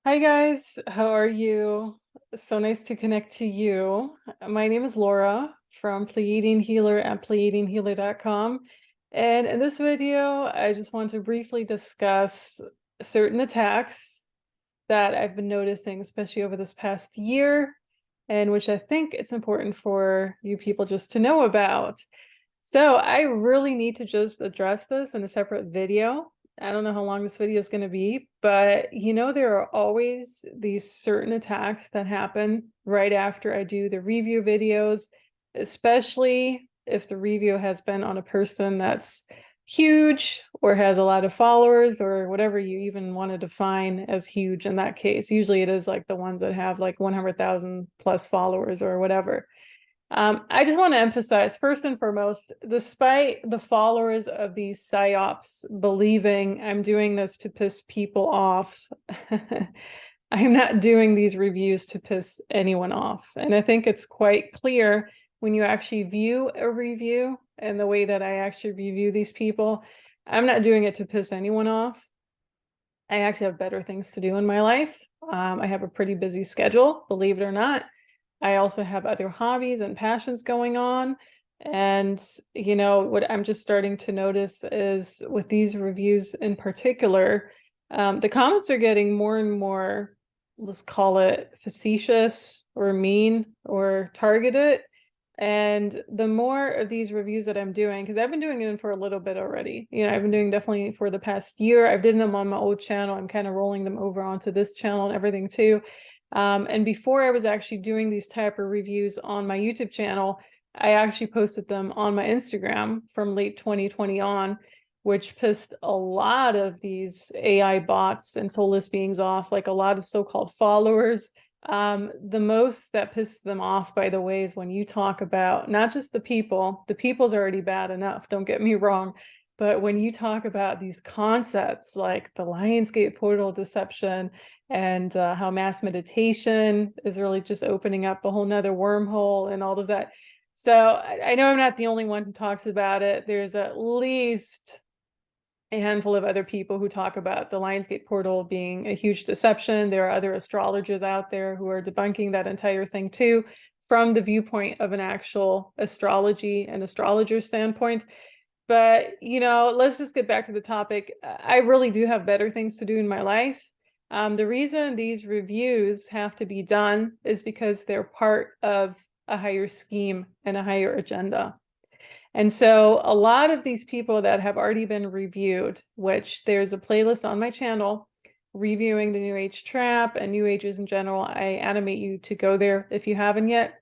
Hi guys, how are you? So nice to connect to you. My name is Laura from Pleiadian Healer at pleiadianhealer.com. And in this video, I just want to briefly discuss certain attacks that I've been noticing, especially over this past year, and which I think it's important for you people just to know about. So I really need to just address this in a separate video. I don't know how long this video is going to be, but there are always these certain attacks that happen right after I do the review videos, especially if the review has been on a person that's huge or has a lot of followers or whatever you even want to define as huge in that case. Usually it is like the ones that have like 100,000 plus followers or whatever. I just want to emphasize, first and foremost, despite the followers of these psyops believing I'm doing this to piss people off, I'm not doing these reviews to piss anyone off. And I think it's quite clear when you actually view a review and the way that I actually review these people, I'm not doing it to piss anyone off. I actually have better things to do in my life. I have a pretty busy schedule, believe it or not. I also have other hobbies and passions going on. And, what I'm just starting to notice is with these reviews in particular, the comments are getting more and more, let's call it facetious or mean or targeted. And the more of these reviews that I'm doing, because I've been doing them for a little bit already, I've been doing definitely for the past year. I've did them on my old channel. I'm kind of rolling them over onto this channel and everything too. And before I was actually doing these type of reviews on my YouTube channel, I actually posted them on my Instagram from late 2020 on, which pissed a lot of these AI bots and soulless beings off, like a lot of so-called followers. The most that pisses them off, by the way, is when you talk about not just the people's already bad enough, don't get me wrong, but when you talk about these concepts like the Lionsgate portal deception and how mass meditation is really just opening up a whole nother wormhole and all of that. So I know I'm not the only one who talks about it. There's at least a handful of other people who talk about the Lionsgate portal being a huge deception. There are other astrologers out there who are debunking that entire thing too, from the viewpoint of an actual astrology and astrologer standpoint. But, let's just get back to the topic. I really do have better things to do in my life. The reason these reviews have to be done is because they're part of a higher scheme and a higher agenda. And so a lot of these people that have already been reviewed, which there's a playlist on my channel reviewing the New Age trap and New Ages in general. I animate you to go there if you haven't yet.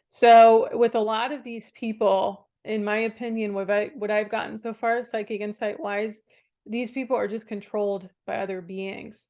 So with a lot of these people, in my opinion, what I've gotten so far, psychic insight wise, these people are just controlled by other beings.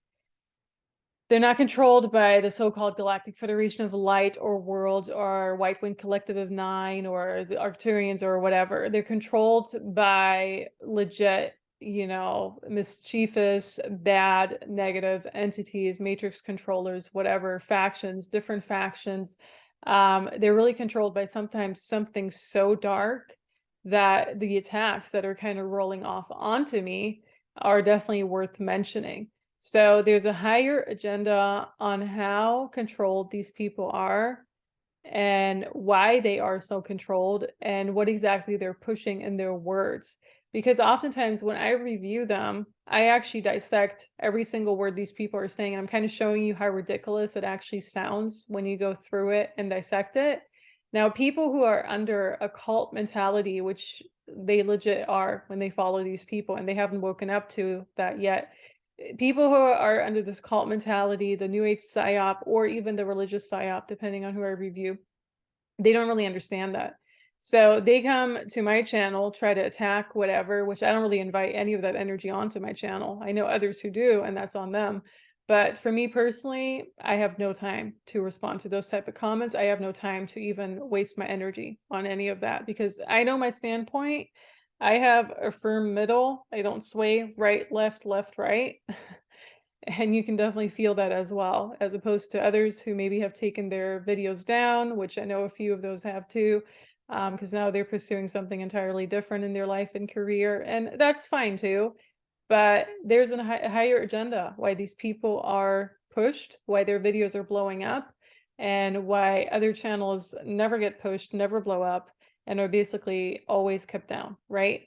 They're not controlled by the so-called Galactic Federation of Light or Worlds or White Wing Collective of Nine or the Arcturians or whatever. They're controlled by legit, mischievous, bad, negative entities, matrix controllers, whatever, factions, different factions. They're really controlled by sometimes something so dark that the attacks that are kind of rolling off onto me are definitely worth mentioning. So there's a higher agenda on how controlled these people are and why they are so controlled and what exactly they're pushing in their words. Because oftentimes when I review them, I actually dissect every single word these people are saying. And I'm kind of showing you how ridiculous it actually sounds when you go through it and dissect it. Now, people who are under a cult mentality, which they legit are when they follow these people, and they haven't woken up to that yet, people who are under this cult mentality, the New Age psyop, or even the religious psyop, depending on who I review, they don't really understand that. So they come to my channel, try to attack whatever, which I don't really invite any of that energy onto my channel. I know others who do, and that's on them. But for me personally, I have no time to respond to those type of comments. I have no time to even waste my energy on any of that because I know my standpoint. I have a firm middle. I don't sway right, left, right. And you can definitely feel that as well, as opposed to others who maybe have taken their videos down, which I know a few of those have too, because now they're pursuing something entirely different in their life and career, and that's fine too. but there's a higher agenda why these people are pushed, why their videos are blowing up, and why other channels never get pushed, never blow up, and are basically always kept down, right?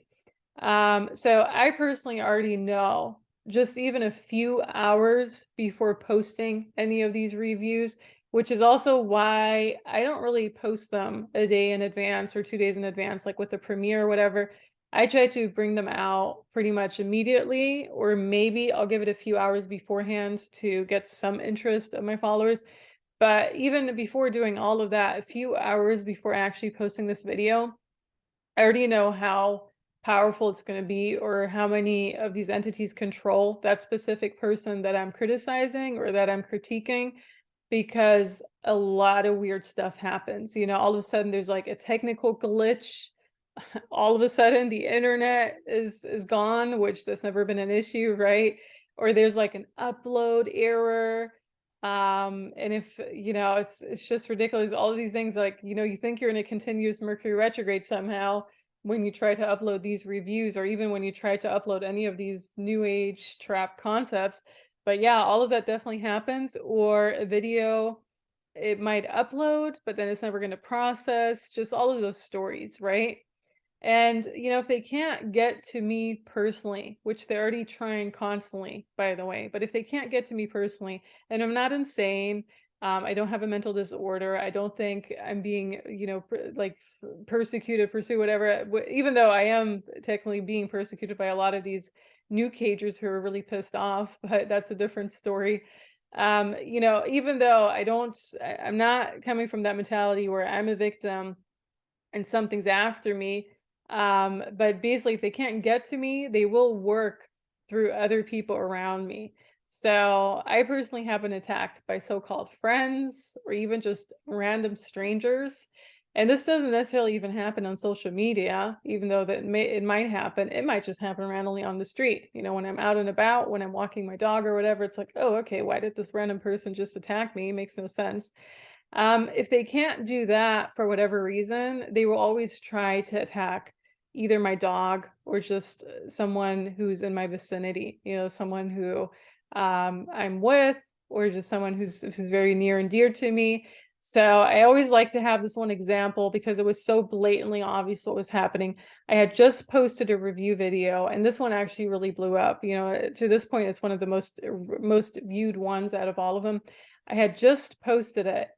So I personally already know, just even a few hours before posting any of these reviews, which is also why I don't really post them a day in advance or 2 days in advance, like with the premiere or whatever. I try to bring them out pretty much immediately, or maybe I'll give it a few hours beforehand to get some interest of my followers. But even before doing all of that, a few hours before actually posting this video, I already know how powerful it's going to be, or how many of these entities control that specific person that I'm criticizing or that I'm critiquing, because a lot of weird stuff happens. You know, all of a sudden there's like a technical glitch. All of a sudden the internet is gone, which that's never been an issue, right? Or there's like an upload error. And if you know, it's just ridiculous. All of these things, like, you know, you think you're in a continuous Mercury retrograde somehow when you try to upload these reviews, or even when you try to upload any of these new age trap concepts. But yeah, all of that definitely happens. Or a video, it might upload, but then it's never going to process. Just all of those stories, right? And, you know, if they can't get to me personally, which they're already trying constantly, by the way, but if they can't get to me personally, and I'm not insane, I don't have a mental disorder, I don't think I'm being, you know, persecuted, pursue whatever, even though I am technically being persecuted by a lot of these new cagers who are really pissed off, but that's a different story. You know, even though I'm not coming from that mentality where I'm a victim and something's after me. But basically, if they can't get to me, they will work through other people around me. So I personally have been attacked by so-called friends or even just random strangers. And this doesn't necessarily even happen on social media, even though it might happen. It might just happen randomly on the street. You know, when I'm out and about, when I'm walking my dog or whatever, it's like, oh, okay, why did this random person just attack me? It makes no sense. If they can't do that for whatever reason, they will always try to attack either my dog or just someone who's in my vicinity, you know, someone who I'm with, or just someone who's very near and dear to me. So I always like to have this one example because it was so blatantly obvious what was happening. I had just posted a review video, and this one actually really blew up. You know, to this point, it's one of the most viewed ones out of all of them. I had just posted it,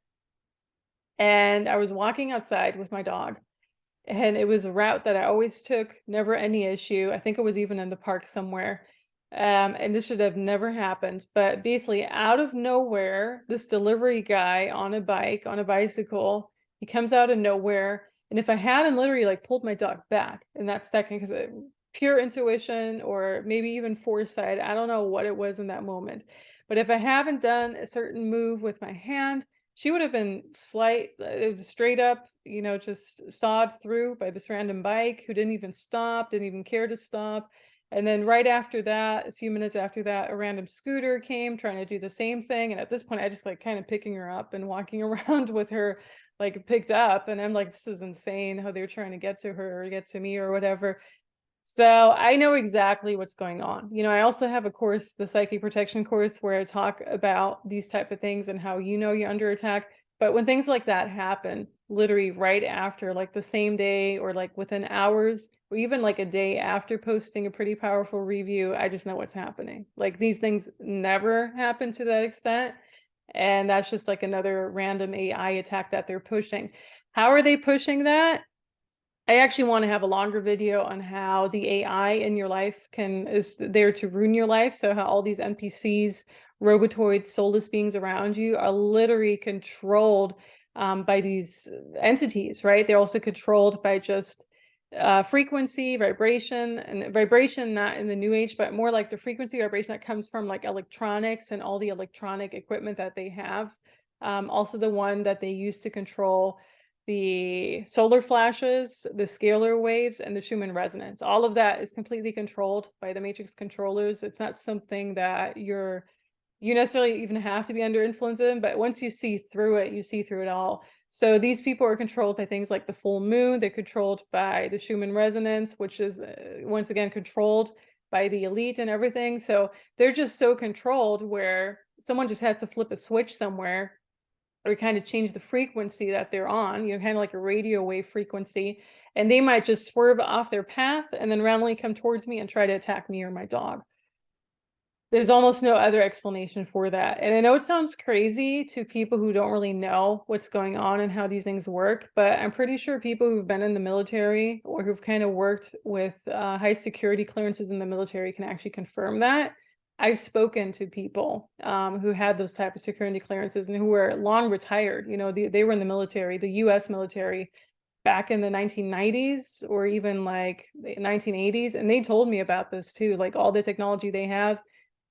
and I was walking outside with my dog, and it was a route that I always took, never any issue. I think it was even in the park somewhere. And this should have never happened. But basically, out of nowhere, this delivery guy on a bike, on a bicycle, he comes out of nowhere. And if I hadn't literally like pulled my dog back in that second, because pure intuition or maybe even foresight, I don't know what it was in that moment. But if I haven't done a certain move with my hand, she would have been it was straight up, you know, just sawed through by this random bike who didn't even stop, didn't even care to stop. And then right after that, a few minutes after that, a random scooter came trying to do the same thing. And at this point, I just like kind of picking her up and walking around with her like picked up. And I'm like, this is insane how they're trying to get to her or get to me or whatever. So I know exactly what's going on. You know, I also have a course, the psychic protection course, where I talk about these type of things and how you know you're under attack. But when things like that happen, literally right after, like the same day or like within hours, or even like a day after posting a pretty powerful review, I just know what's happening. Like these things never happen to that extent. And that's just like another random AI attack that they're pushing. How are they pushing that? I actually want to have a longer video on how the AI in your life is there to ruin your life. So how all these NPCs, robotoids, soulless beings around you are literally controlled by these entities, right? They're also controlled by just frequency, vibration, and vibration not in the new age, but more like the frequency vibration that comes from like electronics and all the electronic equipment that they have. Also the one that they use to control the solar flashes, the scalar waves, and the Schumann resonance. All of that is completely controlled by the matrix controllers. It's not something that you necessarily even have to be under influence in, but once you see through it, you see through it all. So these people are controlled by things like the full moon. They're controlled by the Schumann resonance, which is once again controlled by the elite and everything. So they're just so controlled where someone just has to flip a switch somewhere or kind of change the frequency that they're on, kind of like a radio wave frequency, and they might just swerve off their path and then randomly come towards me and try to attack me or my dog. There's almost no other explanation for that. And I know it sounds crazy to people who don't really know what's going on and how these things work, but I'm pretty sure people who've been in the military or who've kind of worked with high security clearances in the military can actually confirm that. I've spoken to people who had those type of security clearances and who were long retired. They were in the military, the US military, back in the 1990s or even like the 1980s. And they told me about this too, like all the technology they have.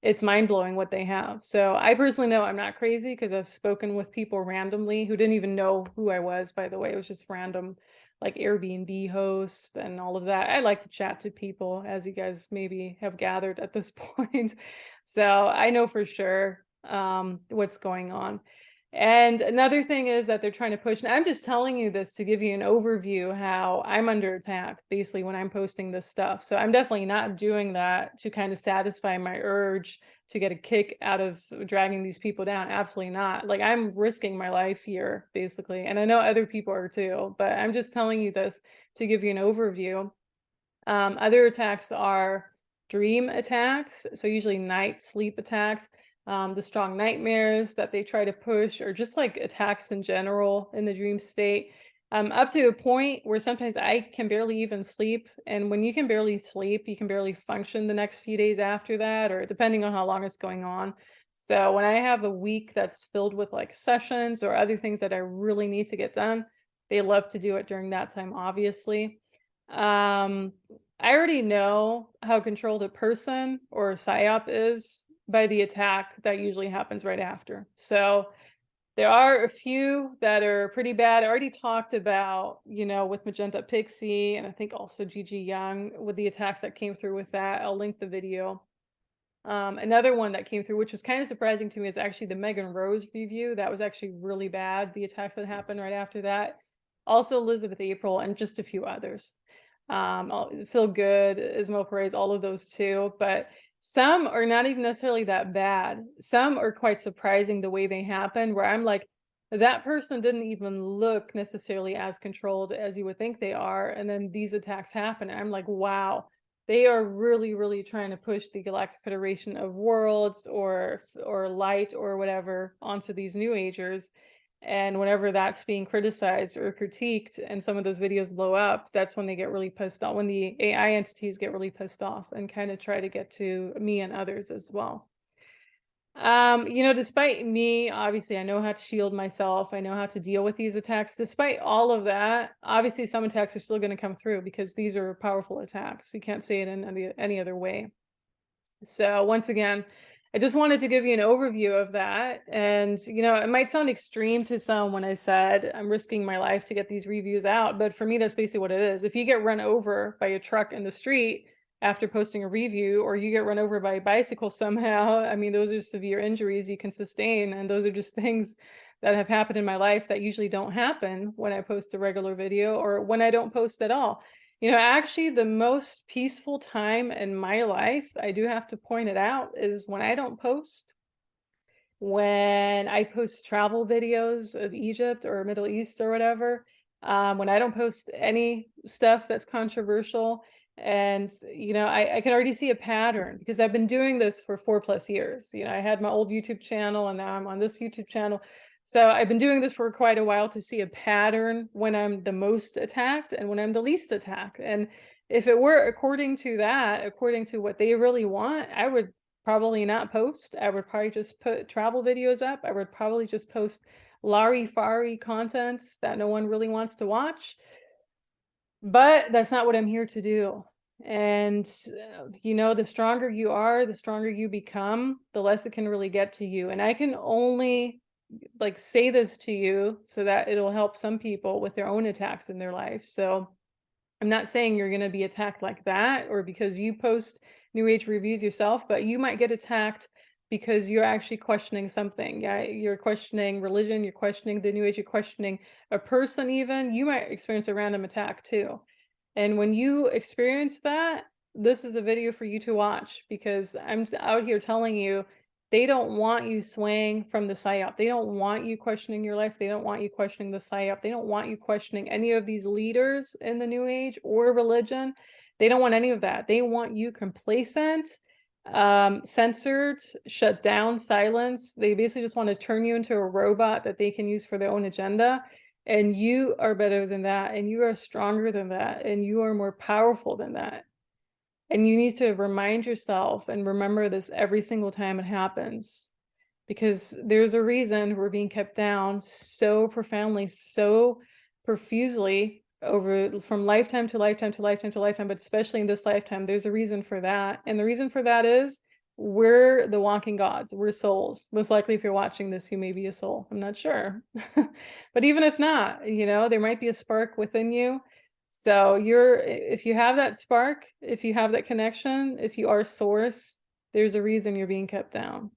It's mind-blowing what they have. So I personally know I'm not crazy because I've spoken with people randomly who didn't even know who I was, by the way. It was just random, like Airbnb hosts and all of that. I like to chat to people, as you guys maybe have gathered at this point. So I know for sure what's going on. And another thing is that they're trying to push, and I'm just telling you this to give you an overview how I'm under attack, basically, when I'm posting this stuff. So I'm definitely not doing that to kind of satisfy my urge to get a kick out of dragging these people down. Absolutely not. Like, I'm risking my life here, basically. And I know other people are too, but I'm just telling you this to give you an overview. Other attacks are dream attacks, so usually night sleep attacks. The strong nightmares that they try to push, or just like attacks in general in the dream state, up to a point where sometimes I can barely even sleep. And when you can barely sleep, you can barely function the next few days after that, or depending on how long it's going on. So when I have a week that's filled with like sessions or other things that I really need to get done, they love to do it during that time, obviously. Um, I already know how controlled a person or a psyop is by the attack that usually happens right after. So there are a few that are pretty bad. I already talked about, with Magenta Pixie and I think also Gigi Young with the attacks that came through with that. I'll link the video. Another one that came through, which was kind of surprising to me, is actually the Megan Rose review. That was actually really bad, the attacks that happened right after that. Also Elizabeth April and just a few others. Feel Good, Ismael Perez, all of those too. But some are not even necessarily that bad. Some are quite surprising the way they happen, where I'm like, that person didn't even look necessarily as controlled as you would think they are. And then these attacks happen. And I'm like, wow, they are really, really trying to push the Galactic Federation of Worlds or light or whatever onto these New Agers. And whenever that's being criticized or critiqued and some of those videos blow up, that's when they get really pissed off, when the AI entities get really pissed off and kind of try to get to me and others as well. Despite me, obviously, I know how to shield myself. I know how to deal with these attacks. Despite all of that, obviously, some attacks are still going to come through because these are powerful attacks. You can't say it in any other way. So once again, I just wanted to give you an overview of that. And, it might sound extreme to some when I said I'm risking my life to get these reviews out. But for me, that's basically what it is. If you get run over by a truck in the street after posting a review, or you get run over by a bicycle somehow, I mean, those are severe injuries you can sustain. And those are just things that have happened in my life that usually don't happen when I post a regular video or when I don't post at all. Actually, the most peaceful time in my life, I do have to point it out, is when I don't post. When I post travel videos of Egypt or Middle East or whatever, when I don't post any stuff that's controversial. And, I can already see a pattern because I've been doing this for 4+ years. I had my old YouTube channel and now I'm on this YouTube channel. So I've been doing this for quite a while to see a pattern when I'm the most attacked and when I'm the least attacked. And if it were according to that, according to what they really want, I would probably not post. I would probably just put travel videos up. I would probably just post Larry-fari content that no one really wants to watch. But that's not what I'm here to do. And, the stronger you are, the stronger you become, the less it can really get to you. And I can only say this to you so that it'll help some people with their own attacks in their life. So I'm not saying you're going to be attacked like that or because you post New Age reviews yourself, but you might get attacked because you're actually questioning something. Yeah, you're questioning religion, you're questioning the New Age, you're questioning a person even. You might experience a random attack too. And when you experience that, this is a video for you to watch, because I'm out here telling you they don't want you swaying from the psyop. They don't want you questioning your life. They don't want you questioning the psyop. They don't want you questioning any of these leaders in the new age or religion. They don't want any of that. They want you complacent, censored, shut down, silenced. They basically just want to turn you into a robot that they can use for their own agenda. And you are better than that, and you are stronger than that, and you are more powerful than that. And you need to remind yourself and remember this every single time it happens, because there's a reason we're being kept down so profoundly, so profusely over from lifetime to lifetime to lifetime to lifetime, but especially in this lifetime. There's a reason for that. And the reason for that is we're the walking gods. We're souls. Most likely, if you're watching this, you may be a soul. I'm not sure. But even if not, there might be a spark within you. So if you have that spark, if you have that connection, if you are source, there's a reason you're being kept down.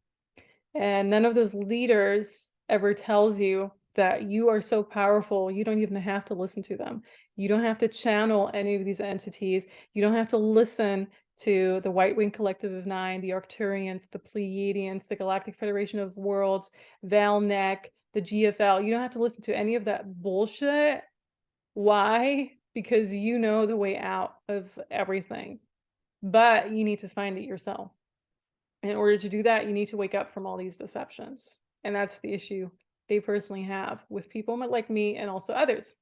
And none of those leaders ever tells you that you are so powerful, you don't even have to listen to them. You don't have to channel any of these entities. You don't have to listen to the White Wing Collective of Nine, the Arcturians, the Pleiadians, the Galactic Federation of Worlds, Valnek, the GFL. You don't have to listen to any of that bullshit. Why? Because you know the way out of everything. But you need to find it yourself. In order to do that, you need to wake up from all these deceptions. And that's the issue they personally have with people like me and also others.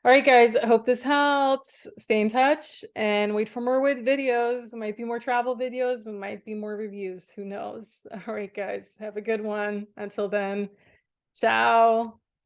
All right, guys, I hope this helps. Stay in touch and wait for more videos. It might be more travel videos and might be more reviews. Who knows? All right, guys, have a good one. Until then, ciao.